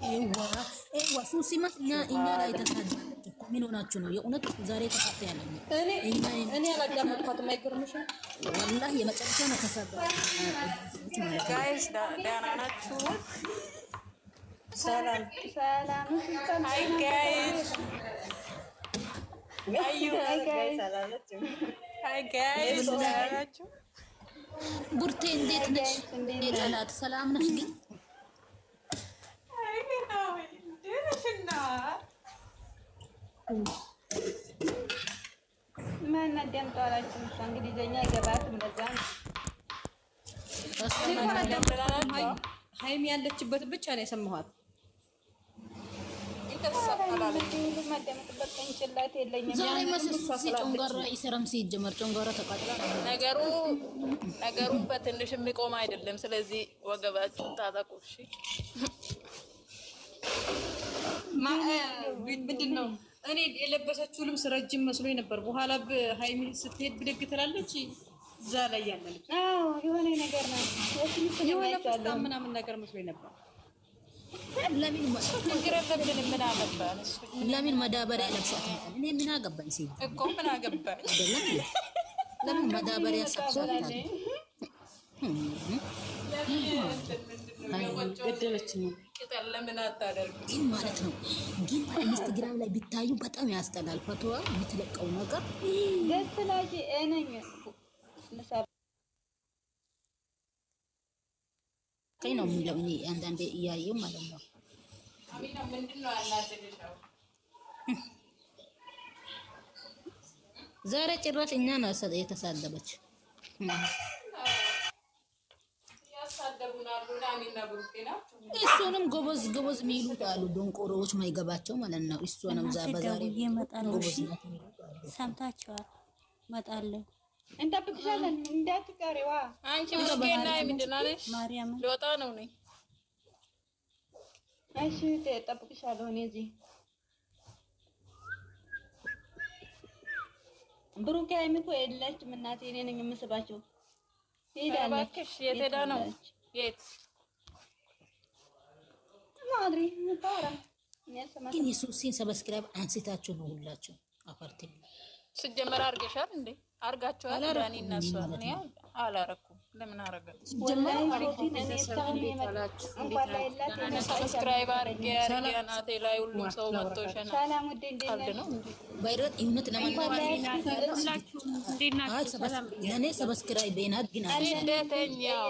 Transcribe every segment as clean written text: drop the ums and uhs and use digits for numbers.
ኤዋ ሱሲማ እኛ ላይ ተሳደበች እኮ ምን ሆናችሁ ነው? የእውነት ዛሬ ተፋታ ያለኝ እኔ አላዳመጥኳትም። አይገርምሽም? ወላሂ የመጨረሻ ነው ተሳደበች። ጋይስ ደህና ናችሁ? ሰላም ሃይ ጋይስ ሃይ ጋይስ ደህና ናችሁ? ቡርቴ እንዴት ነሽ? የጠላት ሰላም ነሽ? ግን ማን አዳምጠዋላችሁ? እንግሊዘኛ ይገባትም በዛ ሀይሚ ያለችበት ብቻ ነው የሰማኋት። ዛሬ መስሎኝ ጮንጋራ ይሰራም ሲጀመር ጮንጋራ ተቃጥላ ነገሩ በትንሽ የሚቆም አይደለም። ስለዚህ ወገባችሁን ታጠቁ። እሺ ምንድን ነው? እኔ የለበሰችው ልብስ ረጅም መስሎኝ ነበር። በኋላ ሀይሚ ስትሄድ ብድግ ትላለች። እዛ ላይ ያለች የሆነ ነገር ነው የሆነ ፍስታ ምናምን ነገር መስሎኝ ነበር። ለምን መዳበሪያ ለብሳት? እኔ ምን አገባኝ ሲል እኮ ምን አገባኝ? ለምን መዳበሪያ ሰብሳት? ገደለች ነው ለምን አታደርግ ግን ማለት ነው። ግን ኢንስታግራም ላይ ቢታዩ በጣም ያስጠላል። ፈትዋ የምትለቀው ነገር ደስ ላጂ እነኝ ከይ ነው የሚለው። እኔ አንዳንዴ እያየው ማለት ነው። አሚና ምንድነው ያናደደሽው? ዛሬ ጭራሽ እኛ ነው የተሳደበች። ያሳደቡናሉ አሚና ብሩኬና እሱንም ጎበዝ የሚሉት አሉ። ዶንቆሮዎች ማይገባቸው ማለት ነው። እሱንም በዛሬ ጎበዝ ናት የሚሉት አሉ። ሰምታችኋል? እመጣለሁ እንጠብቅሻለን እንዳትቀሪዋ። አንቺ ብሩኬና ምንድን ነሽ? ማርያም ልወጣ ነው ነኝ። እሺ እጠብቅሻለሁ። እኔ እዚህ ብሩኬ አይምቶ የለችም እናቴ። እኔ ነኝ የምስባቸው። ሄዳለች። እባክሽ የት ሄዳ ነው? የት ማድሪ ታራ ግን የሱሲን ሰብስክራይብ አንስታችሁ ነው ሁላችሁ አፓርቲ ስጀመር አርገሻል እንዴ? አርጋችኋል? ዳኒ እና እሷ እኔ አላረኩም። ለምን አረጋል? ሰብስክራይብ አርጌ አናቴ ላይ ሁሉም ሰው መጥቶሻል። ሰላም ወደ እንዴት ነው ባይረት እውነት ለማናገር ለኔ ሰብስክራይብ ቤናት ግን እንደተኛው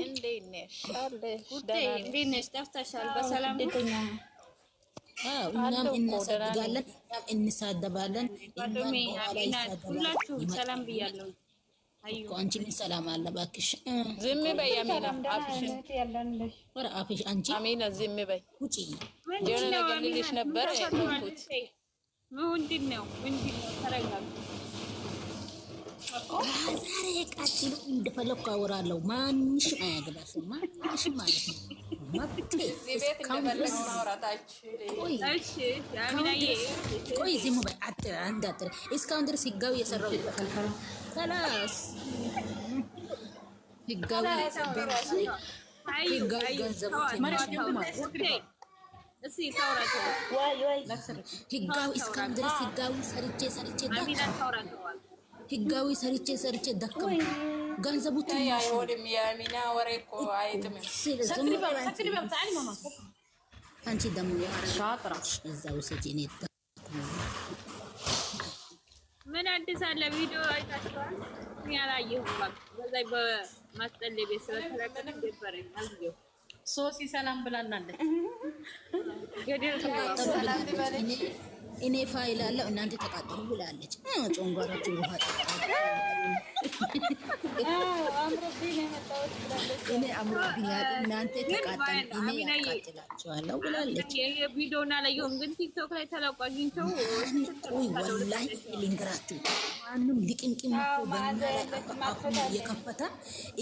እንዴት ነሽ? እንዴት ነሽ? ጠፍተሻል። በሰላም እኛም እናሳድጋለን፣ እኛም እንሳደባለን። ሁላችሁ ሰላም ብያለሁ። አንቺ ሰላም አለ እባክሽ። ዝም በይ አሚና፣ አፍሽን ወራ አፍሽ አንቺ አሚና ዝም በይ። ውጪ የሆነ ነገር ልልሽ ነበር ያልኩት። ምንድነው? ተረጋጉ። ዛሬ ቀጥሉ እንደፈለኩ አወራለሁ። ማንሽም አያገባሽም። ማንሽም ማለት ነው ቤት እንደፈለግ ማውራታችን። ቆይ ዝም በይ አትር እስካሁን ድረስ ህጋዊ የሰራው ይበቃል። خلاص ህጋዊ ገንዘብ ህጋዊ እስካሁን ድረስ ህጋዊ ሰርቼ ደከም ገንዘቡ አንቺ ደግሞ እዛው ሰጂኔ ምን አዲስ አለ? ቪዲዮ አይታችኋል? ያላየሁም በዛ በማስጠለይ ቤት ስለተለቀቀ ደበረኝ። አልየው ሶሲ ሰላም ብላናለች። ገደል እኔ ፋይል አለው እናንተ ተቃጠሉ ብላለች። ጮንጓራችሁ ውሃ እኔ አምሮብኛል እናንተ ተቃጠሉ እኔ ያቃጥላችኋለሁ ብላለች። ቪዲዮና አላየሁም ግን ቲክቶክ ላይ ተለቆ አግኝተው ቆይ ወላሂ ልንገራችሁ ማንም ሊቅንቅም አፉን እየከፈተ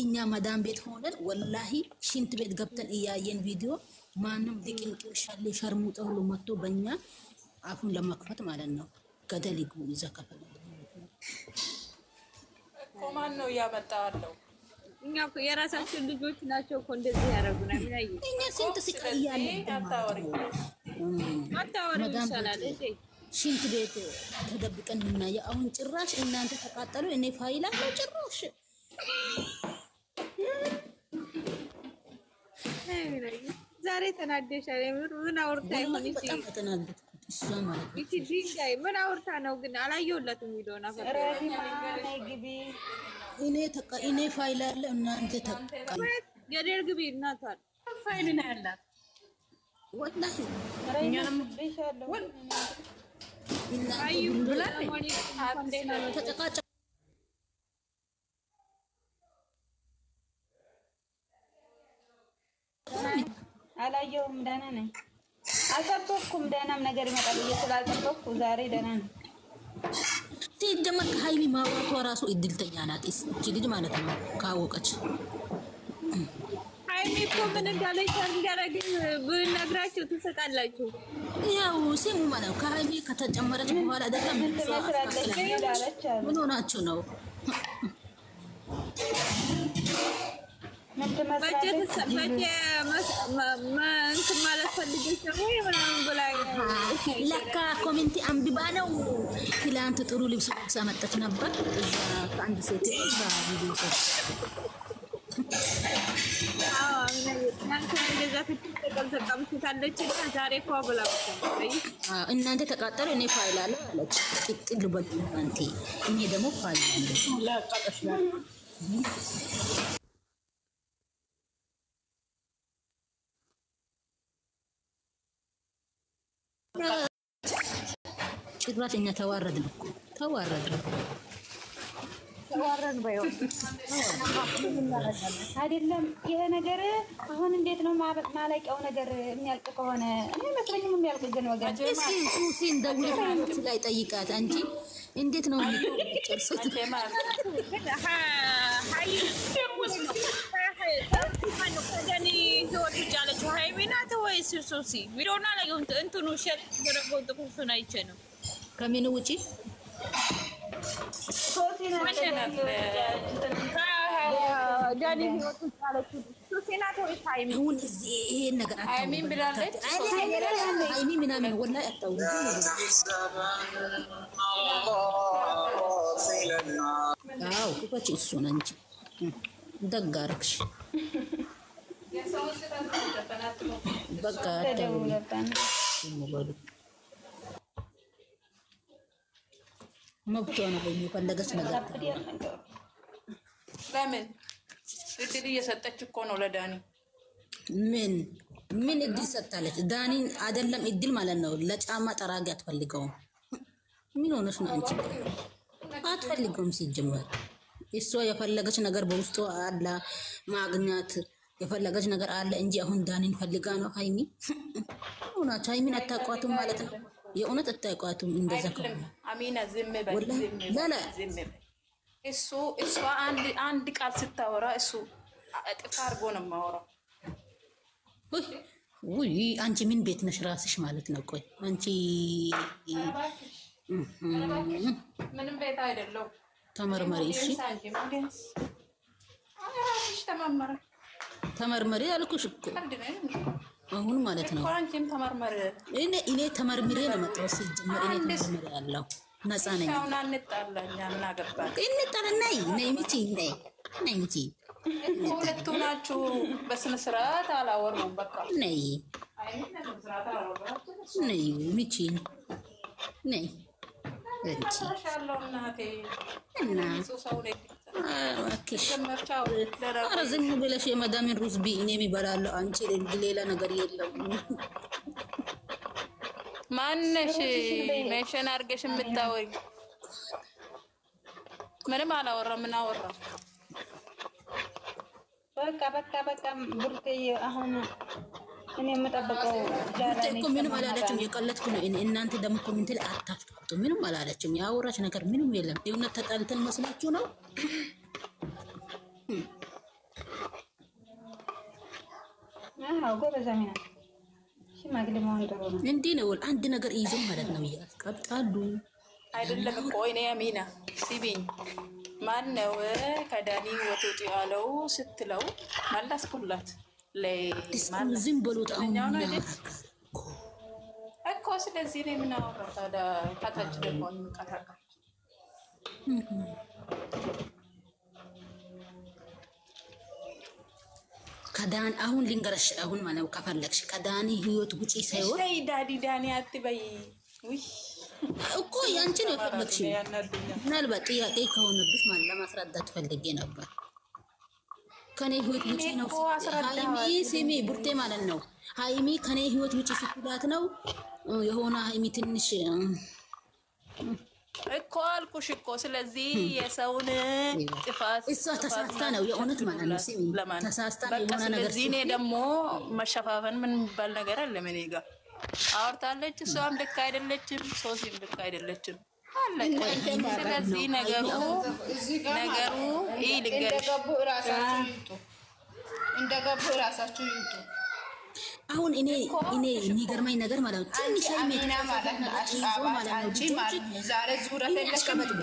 እኛ መዳም ቤት ሆነን ወላሂ ሽንት ቤት ገብተን እያየን ቪዲዮ ማንም ሊቅንቅም ሸርሙጣ ሁሉ መጥቶ በእኛ አፉን ለመክፈት ማለት ነው። ገደል ይግቡ ይዘከፈሉ ማን ነው እያመጣ ያለው? እኛ እኮ የራሳችን ልጆች ናቸው እኮ እንደዚህ ያደርጉና ምን አይ እኛ ስንት ስቃይ ያለብን አታወሪ ይሻላል እንዴ ሽንት ቤት ተደብቀን የምናየው አሁን ጭራሽ እናንተ ተቃጠሉ እኔ ፋይላ ነው ጭራሽ ዛሬ ተናደሻል ምን አውርታ ይሆን እሺ በጣም ተናደድኩት እሷ ማለት ነው እቺ ዲንጋይ ምን አውርታ ነው ግን አላየሁላትም ቪዲዮና እኔ ፋይላ አለ እናንተ ተቃጠሉ ገደል ግቢ እናቷል ፋይል ነው ያላት ወላሂ እኛንም ብቻለሁ አዩ ብላለች ተጨቃጨ አላየሁም ደህና ነኝ አልጠበኩም ደህናም ነገር ይመጣል ብዬ ስላልጠበኩ ዛሬ ደህና ነኝ ሲጀመር ከሀይሚ ማውራቷ ራሱ እድልተኛ ናት እቺ ልጅ ማለት ነው ካወቀች ሃይሚ እኮ ምን እንዳለች አንጋራግን ብንነግራችሁ ትሰቃላችሁ ያው ሲሙ ማለት ነው ከሀይሚ ከተጨመረች በኋላ አይደለም ምን ሆናችሁ ነው ለካ ኮሜንት አንብባ ነው ትላንት ጥሩ ልብስ ለብሳ መጣች ነበር እዛ ከአንድ ሴት ቪዲዮ ሴት እናንተ ተቃጠሉ እኔ ፋይል አለ አለች ጥቅል በሉ አንተ እኔ ደግሞ ፋይል አለ ጭራሽ እኛ ተዋረድን እኮ ተዋረድን ባይው አይደለም ይሄ ነገር አሁን እንዴት ነው ማለቂያው ነገር የሚያልቅ ከሆነ እኔ መስለኝም የሚያልቅ ግን ወገን እስኪ ሱሲን ደውለሽ ላይ ጠይቃት አንቺ እንዴት ነው የሚጨርሱት ከምን ውጪ አሁን ይሄን ነገር ሃይሚን ብላለች ሃይሚ ምናምን ወላሂ አታውሩ አው ኩፈች እሱ ነው እንጂ ደግ አደረግሽ በቃ አታውሩ መብቷ ነው የሚፈልገች ነገር ለምን እድል እየሰጠች እኮ ነው ለዳኒ ምን እድል ሰጣለች ዳኒን አይደለም እድል ማለት ነው ለጫማ ጠራጊ አትፈልገውም ምን ሆነሽ ነው አንቺ አትፈልገውም ሲጀመር እሷ የፈለገች ነገር በውስጡ አለ ማግኛት የፈለገች ነገር አለ እንጂ አሁን ዳኒን ፈልጋ ነው ሃይሚ ሆናች ሃይሚን አታቋቱም ማለት ነው የእውነት አታቋቱም እንደዛ ከሆነ አሚና ዝም በል ዝም በል እሷ አንድ ቃል ስታወራ እሱ ጥፋ አድርጎ ነው የማወራው ውይ አንቺ ምን ቤት ነሽ ራስሽ ማለት ነው ቆይ አንቺ ምንም ቤት አይደለም ተመርመሪ እሺ ተመርመሪ አልኩሽ እኮ አሁን ማለት ነው አንቺም ተመርመሪ እኔ ተመርምሬ ነው መጣው ሲጀመር እኔ ተመርምሬ ያለው ነፃ ነኝ አሁን አንጣላኛ እናገባለን እንጣላናይ ነይ ሚቲ ሁለቱ ናችሁ በስነ ስርዓት አላወሩም በቃ ነይ ሚቲ ነይ እንቺ እና ኧረ ዝም ብለሽ የመዳሜን ሩዝ ቢ እኔ የሚበላለሁ አንቺ ሌላ ነገር የለም ማነሽ ሜንሽን አድርገሽ የምታወሪ ምንም አላወራም ምን አወራ በቃ ብሩኬ አሁን እኔ የምጠብቀው ጃላኔ እኮ ምንም አላለችም የቀለድኩ ነው እናንተ ደግሞ ኮሜንት ላይ አታሽቃብጡ ምንም አላለችም ያወራች ነገር ምንም የለም የእውነት ተጣልተን መስላችሁ ነው ጎበዝ አሚና ሽማግሌ መሆን ጥሩ ነው እንዲህ ነው አንድ ነገር ይዞ ማለት ነው ያስቀብጣሉ አይደለም እኮ እኔ አሚና ሲቢኝ ማን ነው ከዳኒ ወጥቶ ያለው ስትለው መለስኩላት ለማለት ዝም ብሎት አሁን እኮ ስለዚህ ነው የምናወራው። ታዲያ ታታች ደግሞ እንቀራቀር ከዳን አሁን ልንገርሽ አሁን ማለት ከፈለግሽ ከዳኒ ህይወት ውጪ ሳይሆን ዳኒ አትበይ እኮ ያንቺ ነው የፈለግሽው። ምናልባት ጥያቄ ከሆነብሽ ማለት ለማስረዳት ፈልጌ ነበር። ከኔ ህይወት ውጪ ነው ሃይሚ ስሚ ቡርቴ ማለት ነው። ሃይሚ ከኔ ህይወት ውጪ ስትላት ነው የሆነ ሃይሚ ትንሽ እኮ አልኩሽ እኮ። ስለዚህ የሰውን ጥፋት እሷ ተሳስታ ነው የእውነት ማለት ነው። ስሚ ተሳስታ ነው የሆነ ነገር። ስለዚህ እኔ ደግሞ መሸፋፈን ምን የሚባል ነገር አለ? ምን ይጋ አውርታለች። እሷም ልክ አይደለችም፣ ሶሲም ልክ አይደለችም። ስለዚህ ነገሩ እንደገቡ እራሳችሁ ይውጡ። አሁን እኔ የሚገርመኝ ነገር ማለት ነው ትንሽ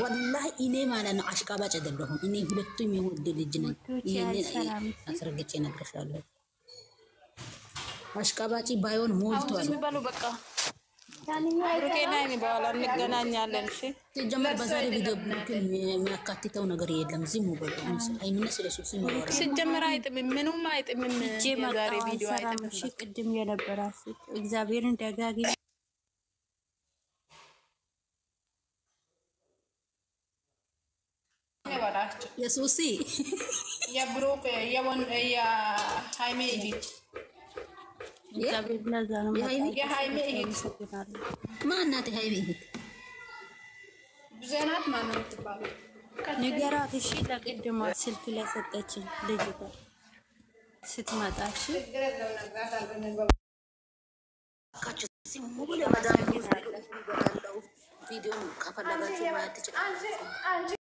ወላሂ እኔ ማለት ነው አሽቃባጭ አይደለሁም። እኔ ሁለቱም የወደ ልጅ ነኝ። ይሄንን አስረግጬ እነግርሻለሁ። አሽቃባጭ ባይሆን ሞልቷል። በቃ ብሩኬና በኋላ እንገናኛለን። እሺ ሲጀመር በዛሬ ቪዲዮ ብሩኬን የሚያካትተው ነገር የለም። ዝም ብሎ አይምነ ስለሱ ሲመራ ሲጀመር አይጥምም፣ ምኑም አይጥምም። ዛሬ ቪዲዮ አይጥምም። እሺ ቅድም የነበራችሁ እግዚአብሔርን ደጋጊ የሱሲ የብሩክ የሃይሜ እህት እግዚአብሔር ለዛ ነው የሃይሜ እህት ማናት? ሃይሜ እህት ብዙናት ማን ነው የምትባለው? ንገራት። እሺ ለቅድማ ስልክ ላይ ሰጠችኝ ልጅ ጋር ስትመጣ እሺ ቪዲዮ ከፈለጋችሁ ማየት ትችላላችሁ።